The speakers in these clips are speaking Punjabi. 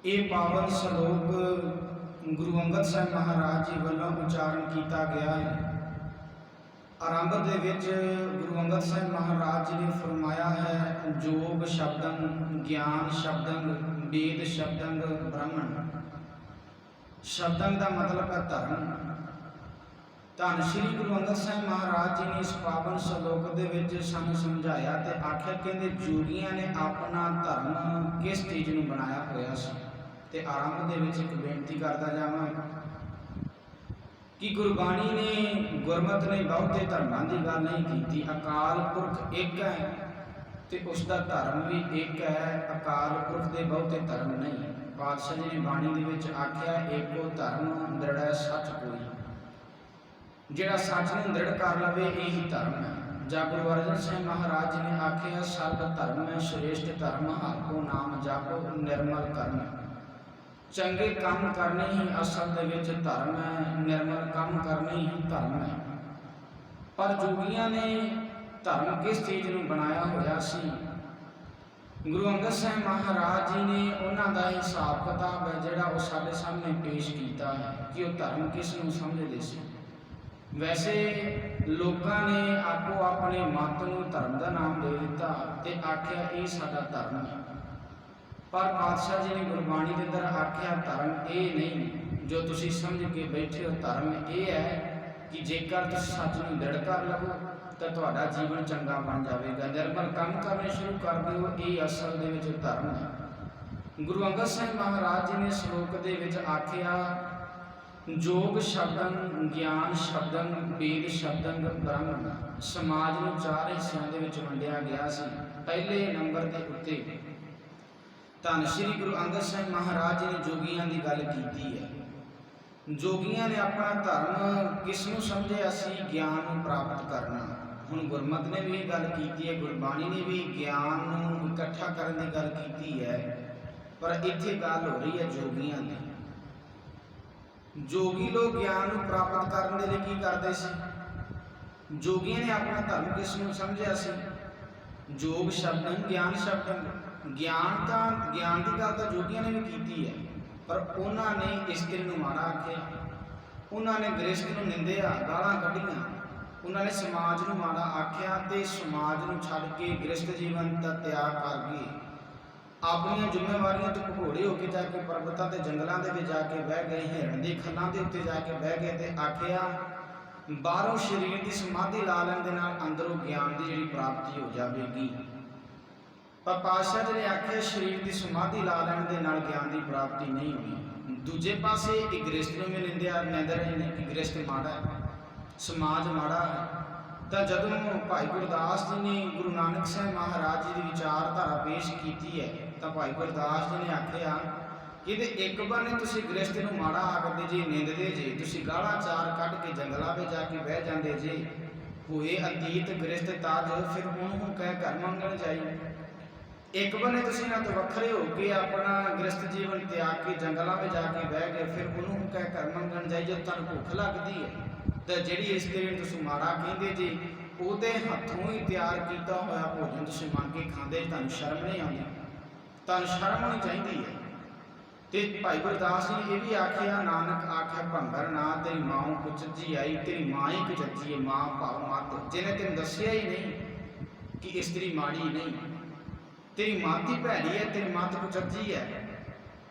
ये पावन श्लोक गुरु अंगद साहब महाराज जी वालों उच्चारण किया गया है। आरंभ दे विच गुरु अंगद साहब महाराज जी ने फरमाया है, जोग शब्दंग, ज्ञान शब्दंग, वेद शब्दंग, ब्राह्मण। शब्दंग का मतलब है धर्म। धन श्री गुरु अंगद साहब महाराज जी ने इस पावन श्लोक के विच सानू समझाया ते आख्या कहंदे जोगियां ने अपना धर्म किस चीज़ नूं बनाया होया सी। ते आरंभ दे विच एक बेनती करदा जावां कि गुरबाणी ने गुरमत ने बहुते धर्मां की गल नहीं की। अकाल पुरख एक है तो उसका धर्म भी एक है। अकाल पुरख के बहुते धर्म नहीं। पातशाह जी ने बाणी दे विच आख्या, एको धर्म दृढ़ सच कोई। जिहड़ा सच नूं दृढ़ कर लवे यही धर्म है। जा गुरु अर्जन साहब महाराज जी ने आख्या, सर्व धर्म है श्रेष्ठ धर्म, हर को नाम जापो निर्मल कर्म। चंगे काम करने ही असल दे विच धर्म है, निर्मल काम करने ही धर्म है। पर जोगियां ने धर्म किस चीज़ नूं बनाया होया सी। गुरु अंगद साहब महाराज जी ने उन्हां दा हिसाब किताब है जिहड़ा वो साडे सामने पेश किया है कि वो धर्म किस नूं समझदे सी। वैसे लोगों ने आपो अपने मत नूं धर्म का नाम दे दिता ते आख्या ये साडा धर्म है। पर पातशाह जी ने गुरबाणी के अंदर आख्या, धर्म ये नहीं जो तुसी समझ के बैठे हो। धर्म ये है कि जेकर तुम सच नूं दृढ़ कर लवो तो तुहाडा जीवन चंगा बन जाएगा, निर्मल काम करने शुरू कर दो, ये असल दे विच धर्म है। गुरु अंगद साहब महाराज जी ने श्लोक दे विच आख्या, जोग शब्दन, ज्ञान शब्दन, वेद शब्दन, ब्राह्मण। समाज नूं चार हिस्सों दे विच वंडिया गया सी। पहले नंबर के उत्ते धन श्री गुरु अंगद साहब महाराज जी ने जोगियां की गल की है। जोगियां ने अपना धर्म किस नूं समझिया सी, ज्ञान नूं प्राप्त करना। हुण गुरमत ने भी गल की है, गुरबाणी ने भी ज्ञान नूं इकट्ठा करने की गल की है। पर इत्थे गल हो रही है जोगियां ने। जोगी लोग ज्ञान नूं प्राप्त करने के लिए की करते सी। जोगियां ने अपना धर्म किस नूं समझिया सी, जोग शब्द, ज्ञान शब्द। ज्ञान का ज्ञान की गल तो जोगियां ने भी की है, पर उन्होंने स्त्री नूं माड़ा आख्या, उन्होंने गृहस्थ नूं निंदिया, गालां कढ़ियां, उन्होंने समाज नूं माड़ा आख्या ते समाज नूं छड्ड के गृहस्थ जीवन का त्याग करके अपनी जिम्मेवारियों तो भगोड़े होकर जाके पर्वतों के जंगलों के जाके बह गए, हिरण के खलों के उत्ते जाके बह गए ते आख्या बाहरों शरीर की समाधि ला लैण दे नाल अंदरों ज्ञान की जिहड़ी प्राप्ति हो जाएगी। पर पातशाह जी ने आख्या शरीर की समाधि ला लैण दे नाल ज्ञान की प्राप्ति नहीं हुई। दूजे पासे एक गृहस्थ में भी निंदिया निंद रहे हैं कि गृहस्थ माड़ा है, समाज माड़ा है। तो जदों भाई गुरदास जी ने गुरु नानक साहब महाराज जी की विचारधारा पेश की है तो भाई गुरदास जी ने आख्या कि एक बने तुसीं गृहस्थ नूं माड़ा आखदे जे, निंददे जे, तुसीं गालां चार कढ़ के जंगलों में जाके बह जांदे जे। होए अतीत गृहस्थ ताज फिर उन्होंने कह घर मंगण जाई। एक बने तुसीं ना तो वखरे हो के अपना गृहस्थ जीवन त्याग के जंगलों में जाके बह गए, फिर उन्होंने कह घर मंगण जाई। जो तुहानूं भुख लगदी है तो जिहड़ी स्त्री नूं तुसीं माड़ा कहिंदे जे, ਉਹਦੇ हथों ही तैयार किया होया भोजन तुसीं मंग के खांदे, तुहानूं शर्म नहीं आउंदी, तुहानूं शर्म होनी चाहिदी है। ते भाई गुरदास जी ने यह भी आख्या, नानक आख्या भंबर ना तेरी माँ कुचजी आई, तेरी माँ ही कुचजी है, माँ भाव मत। जिन्हें तेन दसिया ही नहीं कि स्त्री माड़ी नहीं, तेरी मात ही भैड़ी है, तेरी मत कुचजी है,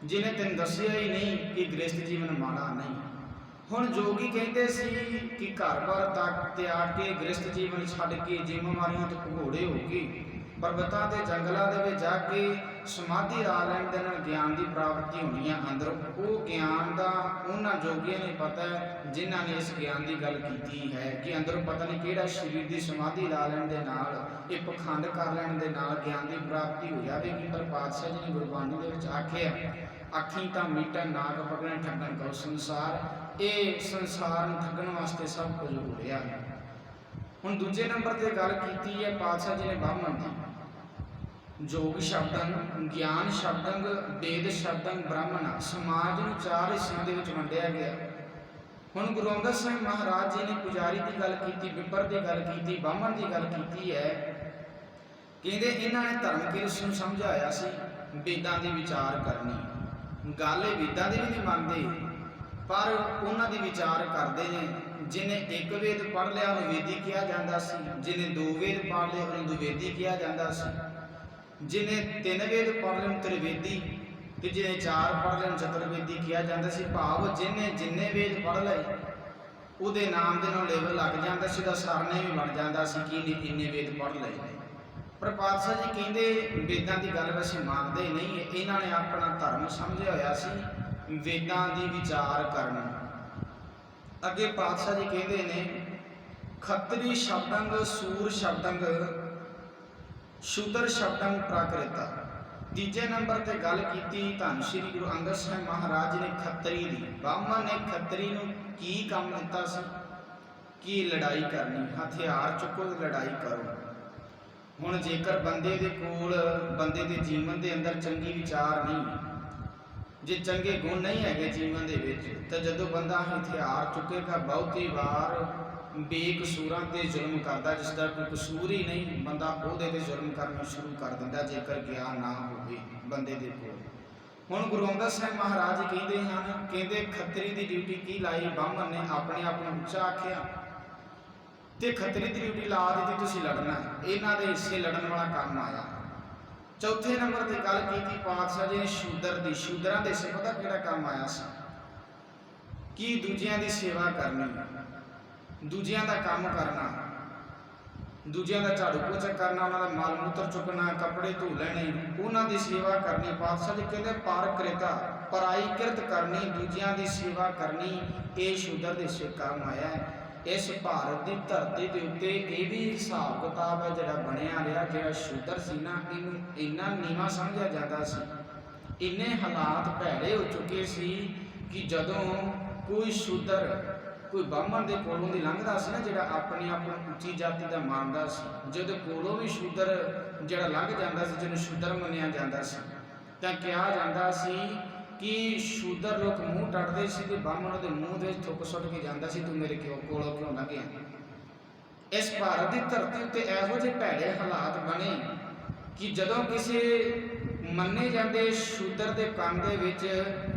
जिन्हें तेन दसिया ही नहीं कि गृहस्थ जीवन माड़ा नहीं। हुण जोगी कहते सी कि घर बार तक त्याग के गृहस्थ जीवन छड्ड के जिम्मेवारियों तो भगोड़े हो गए पर्वतों के जंगलों के जाके समाधि ला लैण दे नाल ज्ञान की प्राप्ति होनी है अंदरों। वो ज्ञान का उन्होंने जोगियों ने पता है जिन्होंने इस ज्ञान की गल की है कि अंदरों पता नहीं किहड़ा शरीर की समाधि ला लैण दे नाल, ये पखंड कर लैण दे नाल ज्ञान की प्राप्ति हो जाएगी। पर पातशाह जी ने गुरबाणी दे विच आख्या, अखी तो मीटन नाग पकड़न ठगन कौ संसार। ये संसार ठगन वास्ते सब कुछ हो रहा है। हुण दूजे नंबर पर गल की है पातशाह जी ने ब्राह्मण की। जोग शब्दन, ज्ञान शब्दंग, वेद शब्दंग, ब्राह्मण। समाज नूं चार हिस्सों के विच वंडिया गया। हुण गुरु अंगद साहब महाराज जी ने पुजारी की गल की, बिपर की गल की, ब्राह्मण की गल की है। कहते इन्होंने धर्म किस नूं समझाया सी, वेदां दी विचार करनी। ਗੱਲ ਇਹ ਵੇਦਾਂ ਦੀ ਵੀ ਨਹੀਂ ਮੰਨਦੇ, ਪਰ ਉਹਨਾਂ ਦੀ ਵਿਚਾਰ ਕਰਦੇ ਨੇ। ਜਿਹਨੇ ਇੱਕ ਵੇਦ ਪੜ੍ਹ ਲਿਆ ਉਹਨੂੰ ਵੇਦੀ ਕਿਹਾ ਜਾਂਦਾ ਸੀ, ਜਿਹਨੇ ਦੋ ਵੇਦ ਪੜ੍ਹ ਲਏ ਉਹਨੂੰ ਦੁਵੇਦੀ ਕਿਹਾ ਜਾਂਦਾ ਸੀ, ਜਿਹਨੇ ਤਿੰਨ ਵੇਦ ਪੜ੍ਹ ਲਏ ਉਹਨੂੰ ਤ੍ਰਿਵੇਦੀ, ਤੇ ਜਿਹਨੇ ਚਾਰ ਪੜ੍ਹ ਲਏ ਉਹਨੂੰ ਚਤੁਰਵੇਦੀ ਕਿਹਾ ਜਾਂਦਾ ਸੀ। ਭਾਵ ਜਿਹਨੇ ਜਿੰਨੇ ਵੇਦ ਪੜ੍ਹ ਲਏ ਉਹਦੇ ਨਾਮ ਦੇ ਨਾਲ ਲੇਬਲ ਲੱਗ ਜਾਂਦਾ ਸੀ, ਉਹਦਾ ਸਰਨੇ ਵੀ ਬਣ ਜਾਂਦਾ ਸੀ ਕਿ ਇਹਨੇ ਇੰਨੇ ਵੇਦ ਪੜ੍ਹ ਲਏ। ਪਰ ਪਾਤਸ਼ਾਹ ਜੀ ਕਹਿੰਦੇ ਵੇਦਾਂ ਦੀ ਗੱਲ ਵੈਸੇ ਮੰਨਦੇ ਨਹੀਂ, ਇਹਨਾਂ ਨੇ ਆਪਣਾ ਧਰਮ ਸਮਝਿਆ ਹੋਇਆ ਸੀ ਵੇਦਾਂ ਦੀ ਵਿਚਾਰ ਕਰਨ। ਅੱਗੇ ਪਾਤਸ਼ਾਹ ਜੀ ਕਹਿੰਦੇ ਨੇ ਖੱਤਰੀ ਸ਼ਬਦੰਗ ਸੂਰ ਸ਼ਬਦੰਗ ਸ਼ੂਦਰ ਸ਼ਬਦੰਗ ਪ੍ਰਾਕ੍ਰਿਤਾ। ਤੀਜੇ ਨੰਬਰ ਤੇ ਗੱਲ ਕੀਤੀ ਧੰਨ ਸ਼੍ਰੀ ਗੁਰੂ ਅੰਗਦ ਸਾਹਿਬ ਮਹਾਰਾਜ ਨੇ ਖੱਤਰੀ ਦੀ। ਬ੍ਰਾਹਮਣ ਨੇ ਖੱਤਰੀ ਨੂੰ ਕੀ ਕੰਮ ਦਿੱਤਾ ਸੀ ਕਿ ਲੜਾਈ ਕਰਨੀ, ਹਥਿਆਰ ਚੁੱਕੋ ਲੜਾਈ ਕਰੋ। ਹੁਣ ਜੇਕਰ ਬੰਦੇ ਦੇ ਕੋਲ ਬੰਦੇ ਦੇ ਜੀਵਨ ਦੇ ਅੰਦਰ ਚੰਗੀ ਵਿਚਾਰ ਨਹੀਂ, ਜੇ ਚੰਗੇ ਗੁਣ ਨਹੀਂ ਹੈਗੇ ਜੀਵਨ ਦੇ ਵਿੱਚ, ਤਾਂ ਜਦੋਂ ਬੰਦਾ ਹਥਿਆਰ ਚੁੱਕੇਗਾ ਬਹੁਤੀ ਵਾਰ ਬੇਕਸੂਰਾਂ ਤੇ ਜ਼ੁਲਮ ਕਰਦਾ, ਜਿਸ ਦਾ ਕੋਈ ਕਸੂਰ ਹੀ ਨਹੀਂ, ਬੰਦਾ ਉਹਦੇ ਤੇ ਜ਼ੁਲਮ ਕਰਨਾ ਸ਼ੁਰੂ ਕਰ ਦਿੰਦਾ ਜੇਕਰ ਗਿਆਨ ਨਾ ਹੋਵੇ ਬੰਦੇ ਦੇ ਕੋਲ। ਹੁਣ ਗੁਰੂ ਅੰਗਦ ਸਾਹਿਬ ਮਹਾਰਾਜ ਕਹਿੰਦੇ ਹਨ, ਕਹਿੰਦੇ ਖੱਤਰੀ ਦੀ ਡਿਊਟੀ ਕੀ ਲਾਈ? ਬ੍ਰਾਹਮਣ ਨੇ ਆਪਣੇ ਆਪ ਨੂੰ ਉੱਚਾ ਆਖਿਆ ਤੇ ਖੱਤਰੀ ਦੀ ਡਿਊਟੀ ਲਾ ਦਿੱਤੀ, ਤੁਸੀਂ ਲੜਨਾ। ਇਹਨਾਂ ਦੇ ਹਿੱਸੇ ਲੜਨ ਵਾਲਾ ਕੰਮ ਆਇਆ। ਚੌਥੇ ਨੰਬਰ ਤੇ ਗੱਲ ਕੀਤੀ ਪਾਤਸ਼ਾਹ ਜੀ ਨੇ ਸ਼ੂਦਰ ਦੀ। ਸ਼ੂਦਰਾਂ ਦੇ ਹਿੱਸੇ ਪਤਾ ਕਿਹੜਾ ਕੰਮ ਆਇਆ ਸੀ? ਕਿ ਦੂਜਿਆਂ ਦੀ ਸੇਵਾ ਕਰਨੀ, ਦੂਜਿਆਂ ਦਾ ਕੰਮ ਕਰਨਾ, ਦੂਜਿਆਂ ਦਾ ਝਾੜੂ ਪੋਚਾ ਕਰਨਾ, ਉਹਨਾਂ ਦਾ ਮਾਲ ਮੂਤਰ ਚੁੱਕਣਾ, ਕੱਪੜੇ ਧੋ ਲੈਣੇ, ਉਹਨਾਂ ਦੀ ਸੇਵਾ ਕਰਨੀ। ਪਾਤਸ਼ਾਹ ਜੀ ਕਹਿੰਦੇ ਪਰਕ੍ਰਿਤਾ, ਪਰਾਈ ਕਿਰਤ ਕਰਨੀ, ਦੂਜਿਆਂ ਦੀ ਸੇਵਾ ਕਰਨੀ, ਇਹ ਸ਼ੂਦਰ ਦੇ ਹਿੱਸੇ ਕੰਮ ਆਇਆ ਹੈ। ਇਸ ਭਾਰਤ ਦੀ ਧਰਤੀ ਦੇ ਉੱਤੇ ਇਹ ਵੀ ਹਿਸਾਬ ਕਿਤਾਬ ਹੈ ਜਿਹੜਾ ਬਣਿਆ ਰਿਹਾ। ਜਿਹੜਾ ਸ਼ੂਦਰ ਸੀ ਨਾ, ਇਹਨੂੰ ਇੰਨਾ ਨੀਵਾਂ ਸਮਝਿਆ ਜਾਂਦਾ ਸੀ, ਇੰਨੇ ਹਾਲਾਤ ਭੈੜੇ ਹੋ ਚੁੱਕੇ ਸੀ ਕਿ ਜਦੋਂ ਕੋਈ ਸ਼ੂਦਰ ਕੋਈ ਬ੍ਰਾਹਮਣ ਦੇ ਕੋਲੋਂ ਦੀ ਲੰਘਦਾ ਸੀ ਨਾ, ਜਿਹੜਾ ਆਪਣੇ ਆਪ ਨੂੰ ਉੱਚੀ ਜਾਤੀ ਦਾ ਮੰਨਦਾ ਸੀ, ਜਦੋਂ ਕੋਲੋਂ ਵੀ ਸ਼ੂਦਰ ਜਿਹੜਾ ਲੰਘ ਜਾਂਦਾ ਸੀ, ਜਿਹਨੂੰ ਸ਼ੂਦਰ ਮੰਨਿਆ ਜਾਂਦਾ ਸੀ, ਤਾਂ ਕਿਹਾ ਜਾਂਦਾ ਸੀ ਕਿ ਸ਼ੂਦਰ ਲੋਕ ਮੂੰਹ ਟੱਟਦੇ ਸੀ ਤੇ ਬ੍ਰਾਹਮਣ ਦੇ ਮੂੰਹ ਦੇ ਵਿੱਚ ਥੁੱਕ ਸੁੱਟ ਕੇ ਜਾਂਦਾ ਸੀ, ਤੂੰ ਮੇਰੇ ਕੋਲੋਂ ਕਿਉਂ ਲੰਘਿਆ। ਇਸ ਭਾਰਤ ਦੀ ਧਰਤੀ ਉੱਤੇ ਇਹੋ ਜਿਹੇ ਭੈੜੇ ਹਾਲਾਤ ਬਣੇ ਕਿ ਜਦੋਂ ਕਿਸੇ ਮੰਨੇ ਜਾਂਦੇ ਸ਼ੂਦਰ ਦੇ ਕੰਨ ਦੇ ਵਿੱਚ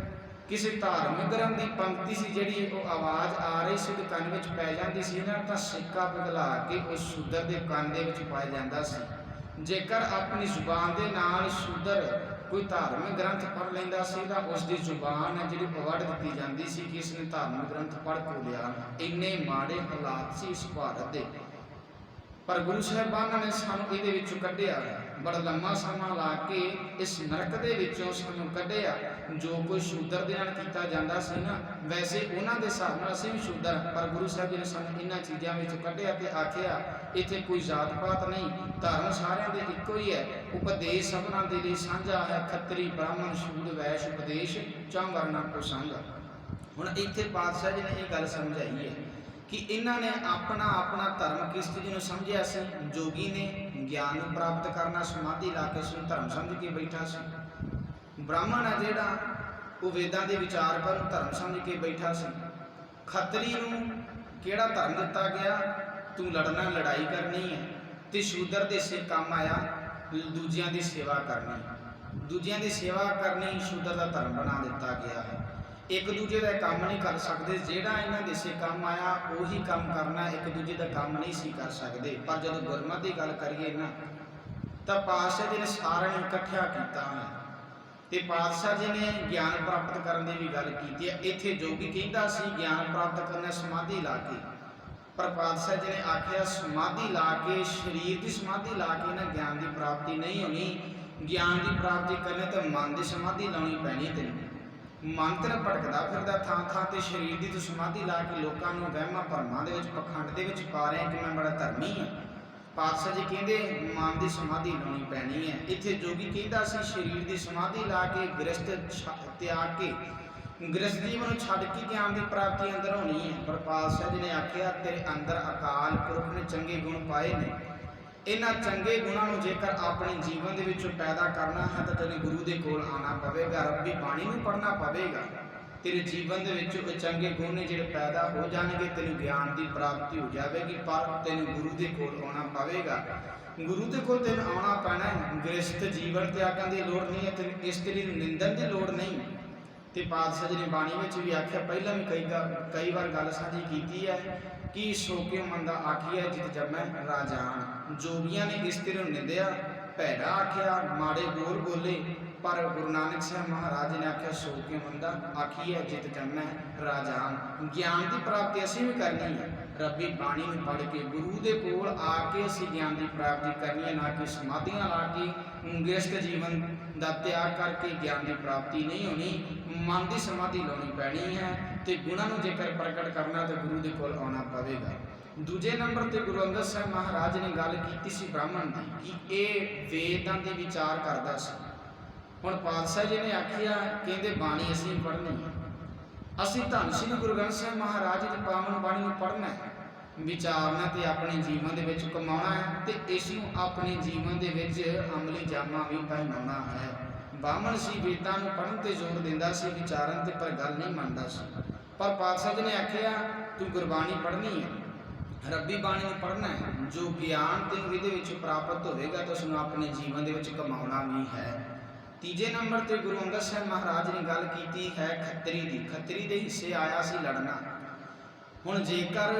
ਕਿਸੇ ਧਾਰਮਿਕ ਗ੍ਰੰਥ ਦੀ ਪੰਕਤੀ ਸੀ, ਜਿਹੜੀ ਉਹ ਆਵਾਜ਼ ਆ ਰਹੀ ਸੀ ਉਹਦੇ ਕੰਨ ਵਿੱਚ ਪੈ ਜਾਂਦੀ ਸੀ ਨਾ, ਤਾਂ ਸਿੱਕਾ ਪਿਘਲਾ ਕੇ ਉਸ ਸ਼ੂਦਰ ਦੇ ਕੰਨ ਦੇ ਵਿੱਚ ਪਾਇਆ ਜਾਂਦਾ ਸੀ। ਜੇਕਰ ਆਪਣੀ ਜ਼ੁਬਾਨ ਦੇ ਨਾਲ ਸ਼ੂਦਰ ਕੋਈ ਧਾਰਮਿਕ ਗ੍ਰੰਥ ਪੜ੍ਹ ਲੈਂਦਾ ਸੀ ਤਾਂ ਉਸ ਦੀ ਜ਼ੁਬਾਨ ਜਿਹੜੀ ਵੜ ਦਿੱਤੀ ਜਾਂਦੀ ਸੀ ਕਿ ਇਸਨੇ ਧਾਰਮਿਕ ਗ੍ਰੰਥ ਪੜ੍ਹ ਕੇ ਲਿਆ। ਇੰਨੇ ਮਾੜੇ ਹਾਲਾਤ ਸੀ ਇਸ ਭਾਰਤ ਦੇ। ਪਰ ਗੁਰੂ ਸਾਹਿਬਾਨਾਂ ਨੇ ਸਾਨੂੰ ਇਹਦੇ ਵਿੱਚੋਂ ਕੱਢਿਆ, ਬੜਾ ਲੰਮਾ ਸਮਾਂ ਲਾ ਕੇ ਇਸ ਨਰਕ ਦੇ ਵਿੱਚੋਂ ਸਾਨੂੰ ਕੱਢਿਆ। ਜੋ ਕੋਈ ਸ਼ੂਦਰ ਦੇ ਨਾਲ ਕੀਤਾ ਜਾਂਦਾ ਸੀ ਨਾ, ਵੈਸੇ ਉਹਨਾਂ ਦੇ ਹਿਸਾਬ ਨਾਲ ਅਸੀਂ ਵੀ ਸ਼ੂਦਰ, ਪਰ ਗੁਰੂ ਸਾਹਿਬ ਜੀ ਨੇ ਸਾਨੂੰ ਇਹਨਾਂ ਚੀਜ਼ਾਂ ਵਿੱਚੋਂ ਕੱਢਿਆ ਤੇ ਆਖਿਆ ਇੱਥੇ ਕੋਈ ਜਾਤ ਪਾਤ ਨਹੀਂ, ਧਰਮ ਸਾਰਿਆਂ ਦੇ ਇੱਕੋ ਹੀ ਹੈ, ਉਪਦੇਸ਼ ਸਭਨਾਂ ਦੇ ਲਈ ਸਾਂਝਾ ਹੈ, ਖੱਤਰੀ ਬ੍ਰਾਹਮਣ ਸ਼ੂਦ ਵੈਸ਼ ਉਪਦੇਸ਼ ਚਾਂ ਵਰਨਾਂ ਕੋ ਸਾਂਝਾ। ਹੁਣ ਇੱਥੇ ਪਾਤਸ਼ਾਹ ਜੀ ਨੇ ਇਹ ਗੱਲ ਸਮਝਾਈ ਹੈ ਕਿ ਇਹਨਾਂ ਨੇ ਆਪਣਾ ਆਪਣਾ ਧਰਮ ਕਿਸ ਚੀਜ਼ ਨੂੰ ਸਮਝਿਆ ਸੀ। ਜੋਗੀ ਨੇ ਗਿਆਨ ਨੂੰ ਪ੍ਰਾਪਤ ਕਰਨਾ, ਸਮਾਧੀ ਲਾ ਕੇ ਉਸਨੂੰ ਧਰਮ ਸਮਝ ਕੇ ਬੈਠਾ ਸੀ। ਬ੍ਰਾਹਮਣ ਹੈ ਜਿਹੜਾ ਉਹ ਵੇਦਾਂ ਦੇ ਵਿਚਾਰ ਕਰਨ ਧਰਮ ਸਮਝ ਕੇ ਬੈਠਾ ਸੀ। ਖੱਤਰੀ ਨੂੰ ਕਿਹੜਾ ਧਰਮ ਦਿੱਤਾ ਗਿਆ? ਤੂੰ ਲੜਨਾ, ਲੜਾਈ ਕਰਨੀ ਹੈ। ਤੇ ਸ਼ੂਦਰ ਦੇ ਸੇ ਕੰਮ ਆਇਆ ਦੂਜਿਆਂ ਦੀ ਸੇਵਾ ਕਰਨੀ। ਦੂਜਿਆਂ ਦੀ ਸੇਵਾ ਕਰਨੀ ਸ਼ੂਦਰ ਦਾ ਧਰਮ ਬਣਾ ਦਿੱਤਾ ਗਿਆ ਹੈ। ਇੱਕ ਦੂਜੇ ਦਾ ਕੰਮ ਨਹੀਂ ਕਰ ਸਕਦੇ, ਜਿਹੜਾ ਇਹਨਾਂ ਦੇ ਸੇ ਕੰਮ ਆਇਆ ਉਹੀ ਕੰਮ ਕਰਨਾ, ਇੱਕ ਦੂਜੇ ਦਾ ਕੰਮ ਨਹੀਂ ਸੀ ਕਰ ਸਕਦੇ। ਪਰ ਜਦੋਂ ਗੁਰਮਤਿ ਦੀ ਗੱਲ ਕਰੀਏ ਨਾ, ਤਾਂ ਪਾਤਸ਼ਾਹ ਜੀ ਨੇ ਸਾਰਿਆਂ ਨੂੰ ਇਕੱਠਿਆ ਕੀਤਾ ਹੈ ਤੇ ਪਾਤਸ਼ਾਹ ਜੀ ਨੇ ਗਿਆਨ ਪ੍ਰਾਪਤ ਕਰਨ ਦੀ ਵੀ ਗੱਲ ਕੀਤੀ ਹੈ। ਇੱਥੇ ਜੋਗੀ ਕਹਿੰਦਾ ਸੀ ਗਿਆਨ ਪ੍ਰਾਪਤ ਕਰਨਾ ਸਮਾਧੀ ਲਾ ਕੇ, ਪਰ ਪਾਤਸ਼ਾਹ ਜੀ ਨੇ ਆਖਿਆ ਸਮਾਧੀ ਲਾ ਕੇ, ਸਰੀਰ ਦੀ ਸਮਾਧੀ ਲਾ ਕੇ ਨਾ ਗਿਆਨ ਦੀ ਪ੍ਰਾਪਤੀ ਨਹੀਂ ਹੋਣੀ। ਗਿਆਨ ਦੀ ਪ੍ਰਾਪਤੀ ਕਰਨੀ ਤਾਂ ਮਨ ਦੀ ਸਮਾਧੀ ਲਾਉਣੀ ਪੈਣੀ ਤੈਨੂੰ। ਮਨ ਤੇਰਾ ਭਟਕਦਾ ਫਿਰਦਾ ਥਾਂ ਥਾਂ ਤੇ, ਸਰੀਰ ਦੀ ਤੂੰ ਸਮਾਧੀ ਲਾ ਕੇ ਲੋਕਾਂ ਨੂੰ ਵਹਿਮਾਂ ਭਰਮਾਂ ਦੇ ਵਿੱਚ, ਪਖੰਡ ਦੇ ਵਿੱਚ ਪਾ ਰਿਹਾ ਕਿ ਮੈਂ ਬੜਾ ਧਰਮੀ ਹਾਂ। ਪਾਤਸ਼ਾਹ ਜੀ ਕਹਿੰਦੇ ਮਨ ਦੀ ਸਮਾਧੀ ਲਾਉਣੀ ਪੈਣੀ ਹੈ। ਇੱਥੇ ਜੋਗੀ ਕਹਿੰਦਾ ਸੀ ਸਰੀਰ ਦੀ ਸਮਾਧੀ ਲਾ ਕੇ, ਗ੍ਰਸਤ ਤਿਆਗ ਕੇ, ਗ੍ਰਸਤ ਜੀਵਨ ਨੂੰ ਛੱਡ ਕੇ ਗਿਆਨ ਦੀ ਪ੍ਰਾਪਤੀ ਅੰਦਰ ਹੋਣੀ ਹੈ। ਪਰ ਪਾਤਸ਼ਾਹ ਜੀ ਨੇ ਆਖਿਆ ਤੇਰੇ ਅੰਦਰ ਅਕਾਲ ਪੁਰਖ ਨੇ ਚੰਗੇ ਗੁਣ ਪਾਏ ਨੇ, ਇਹਨਾਂ ਚੰਗੇ ਗੁਣਾਂ ਨੂੰ ਜੇਕਰ ਆਪਣੇ ਜੀਵਨ ਦੇ ਵਿੱਚੋਂ ਪੈਦਾ ਕਰਨਾ ਹੈ ਤਾਂ ਤੈਨੂੰ ਗੁਰੂ ਦੇ ਕੋਲ ਆਉਣਾ ਪਵੇਗਾ, ਰੱਬੀ ਬਾਣੀ ਨੂੰ ਪੜ੍ਹਨਾ ਪਵੇਗਾ। ਤੇਰੇ ਜੀਵਨ ਦੇ ਵਿੱਚ ਉਹ ਚੰਗੇ ਗੁਣ ਨੇ ਜਿਹੜੇ ਪੈਦਾ ਹੋ ਜਾਣਗੇ, ਤੈਨੂੰ ਗਿਆਨ ਦੀ ਪ੍ਰਾਪਤੀ ਹੋ ਜਾਵੇਗੀ। ਪਰ ਤੈਨੂੰ ਗੁਰੂ ਦੇ ਕੋਲ ਆਉਣਾ ਪਵੇਗਾ, ਗੁਰੂ ਦੇ ਕੋਲ ਤੈਨੂੰ ਆਉਣਾ ਪੈਣਾ ਹੈ। ਗ੍ਰਸਤ ਜੀਵਨ ਤਿਆਗਣ ਦੀ ਲੋੜ ਨਹੀਂ ਹੈ, ਤੈਨੂੰ ਇਸਤਰੀ ਨੂੰ ਨਿੰਦਣ ਦੀ ਲੋੜ ਨਹੀਂ। ਤੇ ਪਾਤਸ਼ਾਹ ਜੀ ਨੇ ਬਾਣੀ ਵਿੱਚ ਵੀ ਆਖਿਆ, ਪਹਿਲਾਂ ਵੀ ਕਈ ਵਾਰ ਗੱਲ ਸਾਂਝੀ ਕੀਤੀ ਹੈ ਕਿ ਸੋ ਕਿਉ ਮੰਦਾ ਆਖੀਐ ਜਿਤ ਜੰਮੈ ਰਾਜਾਨ। ਜੋਗੀਆਂ ਨੇ ਇਸਤਰੀ ਨੂੰ ਨਿੰਦਿਆ, ਭੈੜਾ ਆਖਿਆ, ਮਾੜੇ ਬੋਲ ਬੋਲੇ, ਪਰ ਗੁਰੂ ਨਾਨਕ ਸਾਹਿਬ ਮਹਾਰਾਜ ਨੇ ਆਖਿਆ ਸੋ ਕਿਉ ਮੰਦਾ ਆਖੀਐ ਜਿਤ ਜੰਮੈ ਰਾਜਾਨ। ਗਿਆਨ ਦੀ ਪ੍ਰਾਪਤੀ ਅਸੀਂ ਵੀ ਕਰਨੀ ਹੈ, ਰੱਬੀ ਬਾਣੀ ਨੂੰ ਪੜ੍ਹ ਕੇ ਗੁਰੂ ਦੇ ਕੋਲ ਆ ਕੇ ਅਸੀਂ ਗਿਆਨ ਦੀ ਪ੍ਰਾਪਤੀ ਕਰਨੀ ਹੈ, ਨਾ ਕਿ ਸਮਾਧੀਆਂ ਲਾ ਕੇ ਗ੍ਰਸਥ ਜੀਵਨ ਦਾ ਤਿਆਗ ਕਰਕੇ ਗਿਆਨ ਦੀ ਪ੍ਰਾਪਤੀ ਨਹੀਂ ਹੋਣੀ। ਮਨ ਦੀ ਸਮਾਧੀ ਲਾਉਣੀ ਪੈਣੀ ਹੈ ਤੇ ਗੁਣਾਂ ਨੂੰ ਜੇਕਰ ਪ੍ਰਗਟ ਕਰਨਾ ਤਾਂ ਗੁਰੂ ਦੇ ਕੋਲ ਆਉਣਾ ਪਵੇਗਾ। ਦੂਜੇ ਨੰਬਰ ਤੇ ਗੁਰੂ ਅੰਗਦ ਸਾਹਿਬ ਮਹਾਰਾਜ ਨੇ ਗੱਲ ਕੀਤੀ ਸੀ ਬ੍ਰਾਹਮਣ ਦੀ, ਕਿ ਇਹ ਵੇਦਾਂ ਦੇ ਵਿਚਾਰ ਕਰਦਾ ਸੀ। ਹੁਣ ਪਾਤਸ਼ਾਹ ਜੀ ਨੇ ਆਖਿਆ, ਕਹਿੰਦੇ ਬਾਣੀ ਅਸੀਂ ਪੜ੍ਹਨੀ ਹੈ, ਅਸੀਂ ਧੰਨ ਸ੍ਰੀ ਗੁਰੂ ਗ੍ਰੰਥ ਸਾਹਿਬ ਮਹਾਰਾਜ ਦੀ ਪਾਵਨ ਬਾਣੀ ਨੂੰ ਪੜ੍ਹਨਾ ਹੈ, ਵਿਚਾਰਨਾ ਤੇ ਆਪਣੇ ਜੀਵਨ ਦੇ ਵਿੱਚ ਕਮਾਉਣਾ ਹੈ ਤੇ ਇਸ ਨੂੰ ਆਪਣੇ ਜੀਵਨ ਦੇ ਵਿੱਚ ਅਮਲੀ ਜਾਮਾ ਵੀ ਪਹਿਨਾਉਣਾ ਹੈ। ਬਾਹਮਣ ਸੀ, ਵੇਦਾਂ ਨੂੰ ਪੜ੍ਹਨ ਤੇ ਜ਼ੋਰ ਦਿੰਦਾ ਸੀ, ਵਿਚਾਰਨ ਤੇ ਪਰ ਗੱਲ ਨਹੀਂ ਮੰਨਦਾ ਸੀ। ਪਰ ਪਾਤਸ਼ਾਹ ਜੀ ਨੇ ਆਖਿਆ ਤੂੰ ਗੁਰਬਾਣੀ ਪੜ੍ਹਨੀ ਹੈ, ਰੱਬੀ ਬਾਣੀ ਨੂੰ ਪੜ੍ਹਨਾ ਹੈ, ਜੋ ਗਿਆਨ ਤੈਨੂੰ ਇਹਦੇ ਵਿੱਚ ਪ੍ਰਾਪਤ ਹੋਵੇਗਾ ਤਾਂ ਉਸ ਨੂੰ ਆਪਣੇ ਜੀਵਨ ਦੇ ਵਿੱਚ ਕਮਾਉਣਾ ਵੀ ਹੈ। ਤੀਜੇ ਨੰਬਰ ਤੇ ਗੁਰੂ ਅੰਗਦ ਸਾਹਿਬ ਮਹਾਰਾਜ ਨੇ ਗੱਲ ਕੀਤੀ ਹੈ ਖੱਤਰੀ ਦੀ। ਖੱਤਰੀ ਦੇ ਹਿੱਸੇ ਆਇਆ ਸੀ ਲੜਨਾ। ਹੁਣ ਜੇਕਰ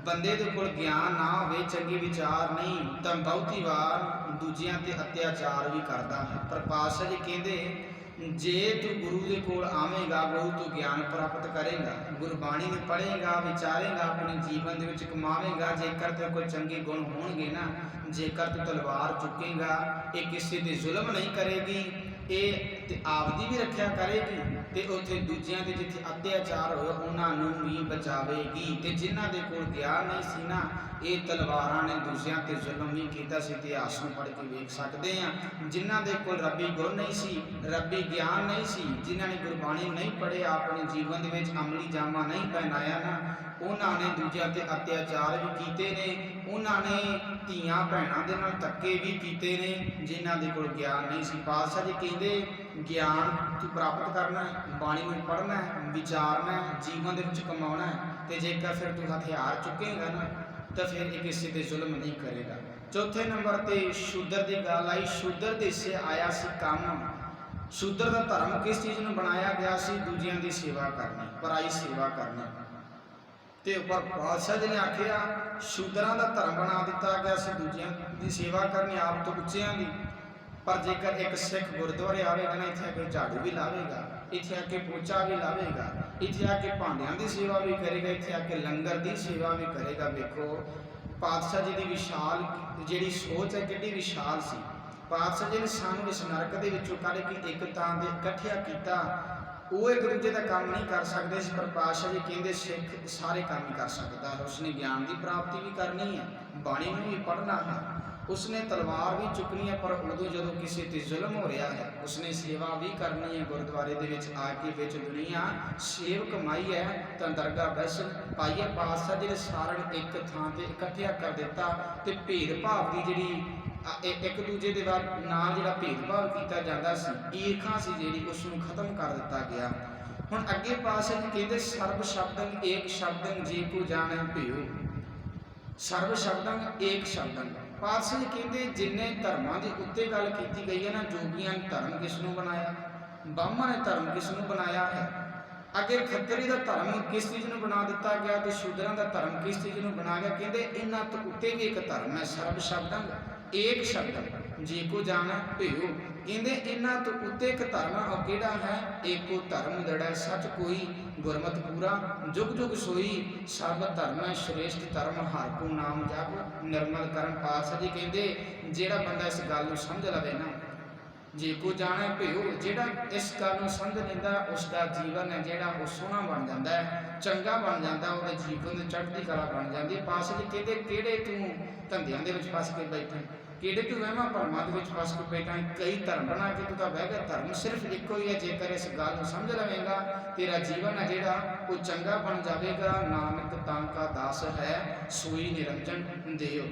ਬੰਦੇ ਦੇ ਕੋਲ ਗਿਆਨ ਨਾ ਹੋਵੇ, ਚੰਗੇ ਵਿਚਾਰ ਨਹੀਂ, ਤਾਂ ਬਹੁਤੀ ਵਾਰ ਦੂਜਿਆਂ ਤੇ ਅਤਿਆਚਾਰ ਵੀ ਕਰਦਾ ਹੈ। ਪਰ ਪਾਤਸ਼ਾਹ ਜੀ ਕਹਿੰਦੇ ਜੇ ਤੂੰ ਗੁਰੂ ਦੇ ਕੋਲ ਆਵੇਂਗਾ, ਗੁਰੂ ਤੋਂ ਗਿਆਨ ਪ੍ਰਾਪਤ ਕਰੇਗਾ, ਗੁਰਬਾਣੀ ਨੂੰ ਪੜ੍ਹੇਗਾ, ਵਿਚਾਰੇਗਾ, ਆਪਣੇ ਜੀਵਨ ਦੇ ਵਿੱਚ ਕਮਾਵੇਂਗਾ, ਜੇਕਰ ਤੇਰੇ ਕੋਲ ਚੰਗੇ ਗੁਣ ਹੋਣਗੇ ਨਾ, ਜੇਕਰ ਤੂੰ ਤਲਵਾਰ ਚੁੱਕੇਗਾ, ਇਹ ਕਿਸੇ ਤੇ ਜ਼ੁਲਮ ਨਹੀਂ ਕਰੇਗੀ, ਇਹ ਤੇ ਆਪਦੀ ਵੀ ਰੱਖਿਆ ਕਰੇਗੀ ਤੇ ਉੱਥੇ ਦੂਜਿਆਂ ਦੇ ਜਿੱਥੇ ਅਤਿਆਚਾਰ ਹੋਏ ਉਹਨਾਂ ਨੂੰ ਵੀ ਬਚਾਵੇਗੀ। ਤੇ ਜਿਨ੍ਹਾਂ ਦੇ ਕੋਲ ਗਿਆਨ ਨਹੀਂ ਸੀ ਨਾ, ਇਹ ਤਲਵਾਰਾਂ ਨੇ ਦੂਜਿਆਂ ਤੇ ਜ਼ੁਲਮ ਵੀ ਕੀਤਾ ਸੀ, ਇਤਿਹਾਸ ਨੂੰ ਪੜ੍ਹ ਕੇ ਵੇਖ ਸਕਦੇ ਹਾਂ। ਜਿਨ੍ਹਾਂ ਦੇ ਕੋਲ ਰੱਬੀ ਗੁਣ ਨਹੀਂ ਸੀ, ਰੱਬੀ ਗਿਆਨ ਨਹੀਂ ਸੀ, ਜਿਨ੍ਹਾਂ ਨੇ ਗੁਰਬਾਣੀ ਨਹੀਂ ਪੜ੍ਹਿਆ, ਆਪਣੇ ਜੀਵਨ ਦੇ ਵਿੱਚ ਅਮਲੀ ਜਾਮਾ ਨਹੀਂ ਪਹਿਨਾਇਆ ਨਾ, ਉਹਨਾਂ ਨੇ ਦੂਜਿਆਂ ਤੇ ਅਤਿਆਚਾਰ ਵੀ ਕੀਤੇ ਨੇ, ਉਹਨਾਂ ਨੇ ਧੀਆਂ ਭੈਣਾਂ ਦੇ ਨਾਲ ਧੱਕੇ ਵੀ ਕੀਤੇ ਨੇ, ਜਿਨ੍ਹਾਂ ਦੇ ਕੋਲ ਗਿਆਨ ਨਹੀਂ ਸੀ। ਪਾਤਸ਼ਾਹ ਜੀ ਕਹਿੰਦੇ ਗਿਆਨ ਤੂੰ ਪ੍ਰਾਪਤ ਕਰਨਾ ਹੈ, ਬਾਣੀ ਨੂੰ ਪੜ੍ਹਨਾ ਹੈ, ਵਿਚਾਰਨਾ ਹੈ, ਜੀਵਨ ਦੇ ਵਿੱਚ ਕਮਾਉਣਾ ਹੈ, ਤੇ ਜੇਕਰ ਫਿਰ ਤੂੰ ਹਥਿਆਰ ਚੁੱਕੇਗਾ ਨਾ ਤਾਂ ਫਿਰ ਇਹ ਕਿਸੇ ਤੇ ਜ਼ੁਲਮ ਨਹੀਂ ਕਰੇਗਾ। ਚੌਥੇ ਨੰਬਰ ਤੇ ਸ਼ੂਦਰ ਦੀ ਗੱਲ ਆਈ। ਸ਼ੂਦਰ ਦੇ ਹਿੱਸੇ ਆਇਆ ਸੀ ਕੰਮ। ਸ਼ੂਦਰ ਦਾ ਧਰਮ ਕਿਸ ਚੀਜ਼ ਨੂੰ ਬਣਾਇਆ ਗਿਆ ਸੀ? ਦੂਜਿਆਂ ਦੀ ਸੇਵਾ ਕਰਨੀ, ਪਰਾਈ ਸੇਵਾ ਕਰਨੀ। ਤੇ ਉੱਪਰ ਪਾਤਸ਼ਾਹ ਜੀ ਨੇ ਆਖਿਆ ਸ਼ੂਦਰਾਂ ਦਾ ਧਰਮ ਬਣਾ ਦਿੱਤਾ ਗਿਆ ਸੀ ਦੂਜਿਆਂ ਦੀ ਸੇਵਾ ਕਰਨੀ, ਆਪ ਤੋਂ ਉੱਚਿਆਂ ਦੀ। ਪਰ ਜੇਕਰ ਇੱਕ ਸਿੱਖ ਗੁਰਦੁਆਰੇ ਆਵੇਗਾ ਨਾ, ਇੱਥੇ ਆ ਕੇ ਝਾੜੂ ਵੀ ਲਾਵੇਗਾ, ਇੱਥੇ ਆ ਕੇ ਪੋਚਾ ਵੀ ਲਾਵੇਗਾ, ਇੱਥੇ ਆ ਕੇ ਭਾਂਡਿਆਂ ਦੀ ਸੇਵਾ ਵੀ ਕਰੇਗਾ, ਇੱਥੇ ਆ ਕੇ ਲੰਗਰ ਦੀ ਸੇਵਾ ਵੀ ਕਰੇਗਾ। ਵੇਖੋ ਪਾਤਸ਼ਾਹ ਜੀ ਦੀ ਵਿਸ਼ਾਲ ਜਿਹੜੀ ਸੋਚ ਹੈ ਕਿੰਨੀ ਵਿਸ਼ਾਲ ਸੀ। ਪਾਤਸ਼ਾਹ ਜੀ ਨੇ ਸਾਨੂੰ ਇਸ ਨਰਕ ਦੇ ਵਿੱਚੋਂ ਕੱਢ ਕੇ ਇੱਕ ਥਾਂ ਤੇ ਇਕੱਠਿਆ ਕੀਤਾ। ਉਹ ਇੱਕ ਦੂਜੇ ਦਾ ਕੰਮ ਨਹੀਂ ਕਰ ਸਕਦੇ ਸੀ, ਪਰ ਪਾਤਸ਼ਾਹ ਜੀ ਕਹਿੰਦੇ ਸਿੱਖ ਸਾਰੇ ਕੰਮ ਹੀ ਕਰ ਸਕਦਾ ਹੈ। ਉਸਨੇ ਗਿਆਨ ਦੀ ਪ੍ਰਾਪਤੀ ਵੀ ਕਰਨੀ ਹੈ, ਬਾਣੀ ਨੂੰ ਵੀ ਪੜ੍ਹਨਾ ਹੈ, ਉਸਨੇ ਤਲਵਾਰ ਵੀ ਚੁੱਕਣੀ ਹੈ, ਪਰ ਉਦੋਂ ਜਦੋਂ ਕਿਸੇ ਤੇ ਜ਼ੁਲਮ ਹੋ ਰਿਹਾ ਹੈ ਉਸਨੇ ਸੇਵਾ ਵੀ ਕਰਨੀ ਹੈ। ਗੁਰਦੁਆਰੇ ਦੇ ਵਿੱਚ ਆ ਕੇ ਵਿੱਚ ਦੁਨੀਆ ਸੇਵ ਕਮਾਈ ਹੈ ਤਾਂ ਦਰਗਾਹ ਬੈਸਣ ਪਾਈਏ। ਪਾਤਸ਼ਾਹ ਜੀ ਨੇ ਸਾਰਿਆਂ ਨੂੰ ਇੱਕ ਥਾਂ ਤੇ ਇਕੱਠਿਆ ਕਰ ਦਿੱਤਾ ਤੇ ਭੇਦਭਾਵ ਦੀ ਜਿਹੜੀ ਇੱਕ ਦੂਜੇ ਦੇ ਨਾਲ ਜਿਹੜਾ ਭੇਦਭਾਵ ਕੀਤਾ ਜਾਂਦਾ ਸੀ, ਈਰਖਾ ਸੀ ਜਿਹੜੀ, ਉਸ ਨੂੰ ਖਤਮ ਕਰ ਦਿੱਤਾ ਗਿਆ। ਹੁਣ ਅੱਗੇ ਪਾਤਸ਼ਾਹ ਜੀ ਕਹਿੰਦੇ ਸਰਬ ਸ਼ਬਦੰ ਏਕ ਸ਼ਬਦੰ ਜੇ ਕੋ ਜਾਣੈ ਭਿਓ। ਸਰਬ ਸ਼ਬਦੰ ਏਕ ਸ਼ਬਦੰ। ਪਾਤਸ਼ਾਹ ਜੀ ਕਹਿੰਦੇ ਜਿੰਨੇ ਧਰਮਾਂ ਦੇ ਉੱਤੇ ਗੱਲ ਕੀਤੀ ਗਈ ਹੈ ਨਾ, ਜੋਗੀਆਂ ਨੇ ਧਰਮ ਕਿਸ ਨੂੰ ਬਣਾਇਆ, ਬ੍ਰਾਹਮਣ ਨੇ ਧਰਮ ਕਿਸ ਨੂੰ ਬਣਾਇਆ ਹੈ, ਅੱਗੇ ਖੱਤਰੀ ਦਾ ਧਰਮ ਕਿਸ ਚੀਜ਼ ਨੂੰ ਬਣਾ ਦਿੱਤਾ ਗਿਆ ਤੇ ਸ਼ੂਦਰਾਂ ਦਾ ਧਰਮ ਕਿਸ ਚੀਜ਼ ਨੂੰ ਬਣਾ ਗਿਆ। ਕਹਿੰਦੇ ਇਹਨਾਂ ਤੋਂ ਉੱਤੇ ਵੀ ਇੱਕ ਧਰਮ ਹੈ, ਸਰਬ ਸ਼ਬਦੰ ਏਕ ਸ਼ਬਦੰ ਜੇ ਕੋ ਜਾਣੈ ਭਿਓ। ਕਹਿੰਦੇ ਇਹਨਾਂ ਤੋਂ ਉੱਤੇ ਇੱਕ ਧਰਮ ਹੈ, ਉਹ ਕਿਹੜਾ ਹੈ? ਏਕੋ ਧਰਮ ਦ੍ਰਿੜ੍ਹੈ ਸੱਚ ਕੋਈ, ਗੁਰਮਤਿ ਪੂਰਾ ਜੁਗ ਜੁਗ ਸੋਈ। ਸਰਬ ਧਰਮ ਹੈ ਸ਼੍ਰੇਸ਼ਟ ਧਰਮ, ਹਰਿ ਕੋ ਨਾਮ ਜਪ ਨਿਰਮਲ ਕਰਮ। ਪਾਤਸ਼ਾਹ ਜੀ ਕਹਿੰਦੇ ਜਿਹੜਾ ਬੰਦਾ ਇਸ ਗੱਲ ਨੂੰ ਸਮਝ ਲਵੇ ਨਾ, ਜੇ ਕੋ ਜਾਣੈ ਭਿਓ, ਜਿਹੜਾ ਇਸ ਗੱਲ ਨੂੰ ਸਮਝ ਲੈਂਦਾ ਉਸ ਦਾ ਜੀਵਨ ਹੈ ਜਿਹੜਾ ਉਹ ਸੋਹਣਾ ਬਣ ਜਾਂਦਾ ਹੈ, ਚੰਗਾ ਬਣ ਜਾਂਦਾ, ਉਹਦੇ ਜੀਵਨ ਦੀ ਚੜ੍ਹਦੀ ਕਲਾ ਬਣ ਜਾਂਦੀ ਹੈ। ਪਾਤਸ਼ਾਹ ਜੀ ਕਹਿੰਦੇ ਕਿਹੜੇ ਤੂੰ ਧੰਦਿਆਂ ਦੇ ਵਿੱਚ ਫਸ ਕੇ ਬੈਠਾ, ਕਿਹੜੇ ਤੂੰ ਵਹਿਮਾਂ ਭਰਮਾਂ ਦੇ ਵਿੱਚ ਫਸ ਕੇ ਬੈਠਾ, ਕਈ ਧਰਮ ਬਣਾ ਕੇ ਤੂੰ ਤਾਂ ਬਹਿ ਗਿਆ। ਧਰਮ ਸਿਰਫ ਇੱਕੋ ਹੀ ਹੈ, ਜੇਕਰ ਇਸ ਗੱਲ ਨੂੰ ਸਮਝ ਲਵੇਂਗਾ ਤੇਰਾ ਜੀਵਨ ਹੈ ਜਿਹੜਾ ਉਹ ਚੰਗਾ ਬਣ ਜਾਵੇਗਾ। ਨਾਨਕ ਤਾਂ ਕਾ ਦਾਸ ਹੈ ਸੋਈ ਨਿਰੰਜਨ ਦੇਵ।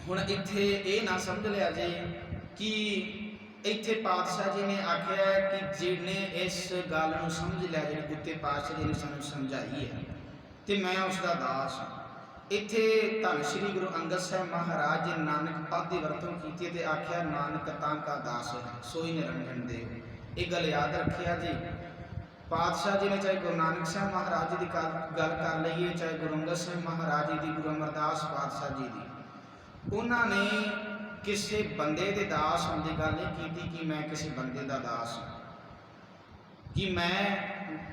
ਹੁਣ ਇੱਥੇ ਇਹ ਨਾ ਸਮਝ ਲਿਆ ਜੇ ਕਿ ਇੱਥੇ ਪਾਤਸ਼ਾਹ ਜੀ ਨੇ ਆਖਿਆ ਕਿ ਜਿਹਨੇ ਇਸ ਗੱਲ ਨੂੰ ਸਮਝ ਲਿਆ, ਜਿਹੜੀ ਉੱਤੇ ਪਾਤਸ਼ਾਹ ਜੀ ਨੇ ਸਾਨੂੰ ਸਮਝਾਈ ਹੈ, ਤੇ ਮੈਂ ਉਸ ਦਾ ਦਾਸ ਹਾਂ। ਇੱਥੇ ਧੰਨ ਸ਼੍ਰੀ ਗੁਰੂ ਅੰਗਦ ਸਾਹਿਬ ਮਹਾਰਾਜ ਜੀ ਨਾਨਕ ਪਦ ਦੀ ਵਰਤੋਂ ਕੀਤੀ ਤੇ ਆਖਿਆ ਨਾਨਕ ਤਾਂ ਕਾ ਦਾਸ ਹੈ ਸੋਈ ਨਿਰੰਜਨ ਦੇਵ। ਇਹ ਗੱਲ ਯਾਦ ਰੱਖਿਆ ਜੀ। ਪਾਤਸ਼ਾਹ ਜੀ ਨੇ ਚਾਹੇ ਗੁਰੂ ਨਾਨਕ ਸਾਹਿਬ ਮਹਾਰਾਜ ਜੀ ਦੀ ਗੱਲ ਕਰ ਲਈਏ, ਚਾਹੇ ਗੁਰੂ ਅੰਗਦ ਸਾਹਿਬ ਮਹਾਰਾਜ ਜੀ ਦੀ, ਗੁਰੂ ਅਮਰਦਾਸ ਪਾਤਸ਼ਾਹ ਜੀ ਦੀ, ਉਹਨਾਂ ਨੇ ਕਿਸੇ ਬੰਦੇ ਦੇ ਦਾਸ ਹੋਣ ਦੀ ਗੱਲ ਨਹੀਂ ਕੀਤੀ ਕਿ ਮੈਂ ਕਿਸੇ ਬੰਦੇ ਦਾ ਦਾਸ ਹਾਂ, ਕਿ ਮੈਂ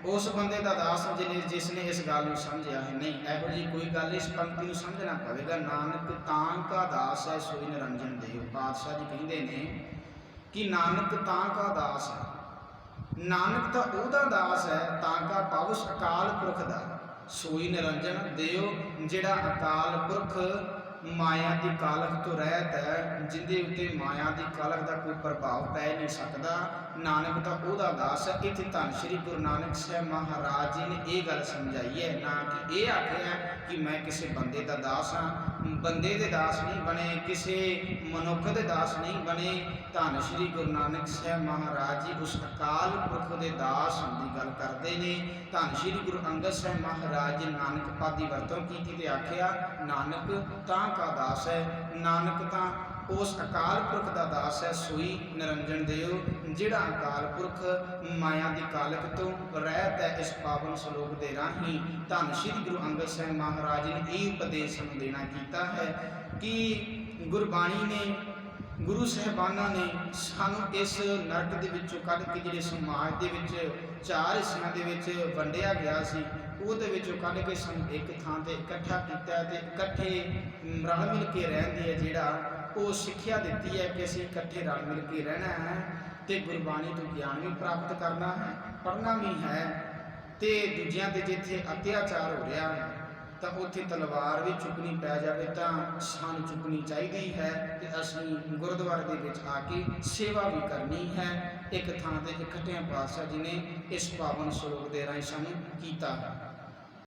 ਉਸ ਬੰਦੇ ਦਾ ਦਾਸ ਹਾਂ ਜਿਸ ਨੇ ਇਸ ਗੱਲ ਨੂੰ ਸਮਝਿਆ ਹੈ। ਨਹੀਂ, ਇਹੋ ਜਿਹੀ ਕੋਈ ਗੱਲ, ਇਸ ਪੰਕਤੀ ਨੂੰ ਸਮਝਣਾ ਪਵੇਗਾ। ਨਾਨਕ ਤਾਂ ਕਾ ਦਾਸ ਹੈ ਸੋਈ ਨਿਰੰਜਨ ਦੇਵ। ਪਾਤਸ਼ਾਹ ਜੀ ਕਹਿੰਦੇ ਨੇ ਕਿ ਨਾਨਕ ਤਾਂ ਕਾ ਦਾਸ ਹੈ, ਨਾਨਕ ਤਾਂ ਉਹਦਾ ਦਾਸ ਹੈ, ਤਾਂ ਕਾ ਪਾਵਸ ਅਕਾਲ ਪੁਰਖ ਦਾ, ਸੋਈ ਨਿਰੰਜਨ ਦੇਵ, ਜਿਹੜਾ ਅਕਾਲ ਪੁਰਖ ਮਾਇਆ ਦੀ ਕਾਲਖ ਤੋਂ ਰਹਿਤ ਹੈ, ਜਿਹਦੇ ਉੱਤੇ ਮਾਇਆ ਦੀ ਕਾਲਖ ਦਾ ਕੋਈ ਪ੍ਰਭਾਵ ਪੈ ਨਹੀਂ ਸਕਦਾ, ਨਾਨਕ ਤਾਂ ਉਹਦਾ ਦਾਸ ਹੈ। ਇੱਥੇ ਧੰਨ ਸ਼੍ਰੀ ਗੁਰੂ ਨਾਨਕ ਸਾਹਿਬ ਮਹਾਰਾਜ ਜੀ ਨੇ ਇਹ ਗੱਲ ਸਮਝਾਈ ਹੈ, ਨਾ ਕਿ ਇਹ ਆਖਿਆ ਕਿ ਮੈਂ ਕਿਸੇ ਬੰਦੇ ਦਾ ਦਾਸ ਹਾਂ। ਬੰਦੇ ਦੇ ਦਾਸ ਨਹੀਂ ਬਣੇ, ਕਿਸੇ ਮਨੁੱਖ ਦੇ ਦਾਸ ਨਹੀਂ ਬਣੇ। ਧੰਨ ਸ਼੍ਰੀ ਗੁਰੂ ਨਾਨਕ ਸਾਹਿਬ ਮਹਾਰਾਜ ਜੀ ਉਸ ਅਕਾਲ ਪੁਰਖ ਦੇ ਦਾਸ ਹੋਣ ਦੀ ਗੱਲ ਕਰਦੇ ਨੇ। ਧੰਨ ਸ਼੍ਰੀ ਗੁਰੂ ਅੰਗਦ ਸਾਹਿਬ ਮਹਾਰਾਜ ਜੀ ਨਾਨਕ ਪਦ ਦੀ ਵਰਤੋਂ ਕੀਤੀ ਤੇ ਆਖਿਆ ਨਾਨਕ ਤਾਂ ਕਾ ਦਾਸ ਹੈ, ਨਾਨਕ ਤਾਂ ਉਸ ਅਕਾਲ ਪੁਰਖ ਦਾ ਦਾਸ ਹੈ, ਸੋਈ ਨਿਰੰਜਨ ਦੇਵ, ਜਿਹੜਾ ਅਕਾਲ ਪੁਰਖ ਮਾਇਆ ਦੀ ਕਾਲਕ ਤੋਂ ਰਹਿਤ ਹੈ। ਇਸ ਪਾਵਨ ਸ਼ਲੋਕ ਦੇ ਰਾਹੀਂ ਧੰਨ ਸ਼੍ਰੀ ਗੁਰੂ ਅੰਗਦ ਸਾਹਿਬ ਮਹਾਰਾਜ ਨੇ ਇਹ ਉਪਦੇਸ਼ ਸਾਨੂੰ ਦੇਣਾ ਕੀਤਾ ਹੈ ਕਿ ਗੁਰਬਾਣੀ ਨੇ, ਗੁਰੂ ਸਾਹਿਬਾਨਾਂ ਨੇ ਸਾਨੂੰ ਇਸ ਨਰਕ ਦੇ ਵਿੱਚੋਂ ਕੱਢ ਕੇ, ਜਿਹੜੇ ਸਮਾਜ ਦੇ ਵਿੱਚ ਚਾਰ ਹਿੱਸਿਆਂ ਦੇ ਵਿੱਚ ਵੰਡਿਆ ਗਿਆ ਸੀ, ਉਹਦੇ ਵਿੱਚੋਂ ਕੱਢ ਕੇ ਸਾਨੂੰ ਇੱਕ ਥਾਂ ਤੇ ਇਕੱਠਾ ਕੀਤਾ ਤੇ ਇਕੱਠੇ ਰਲ ਮਿਲ ਕੇ ਰਹਿੰਦੇ ਆ, ਜਿਹੜਾ ਉਹ ਸਿੱਖਿਆ ਦਿੱਤੀ ਹੈ ਕਿ ਅਸੀਂ ਇਕੱਠੇ ਰਲ ਮਿਲ ਕੇ ਰਹਿਣਾ ਹੈ ਤੇ ਗੁਰਬਾਣੀ ਤੋਂ ਗਿਆਨ ਵੀ ਪ੍ਰਾਪਤ ਕਰਨਾ ਹੈ, ਪੜ੍ਹਨਾ ਵੀ ਹੈ। ਤੇ ਦੂਜਿਆਂ ਤੇ ਜਿੱਥੇ ਅਤਿਆਚਾਰ ਹੋ ਰਿਹਾ ਤਾਂ ਉੱਥੇ ਤਲਵਾਰ ਵੀ ਚੁੱਕਣੀ ਪੈ ਜਾਵੇ ਤਾਂ ਸਾਨੂੰ ਚੁੱਕਣੀ ਚਾਹੀਦੀ ਹੈ ਤੇ ਅਸੀਂ ਗੁਰਦੁਆਰੇ ਦੇ ਵਿੱਚ ਆ ਕੇ ਸੇਵਾ ਵੀ ਕਰਨੀ ਹੈ। ਇੱਕ ਥਾਂ ਤੇ ਇਕੱਠਿਆਂ ਪਾਤਸ਼ਾਹ ਜੀ ਨੇ ਇਸ ਪਾਵਨ ਸਰੂਪ ਦੇ ਰਾਹੀਂ ਸਾਨੂੰ ਕੀਤਾ ਹੈ।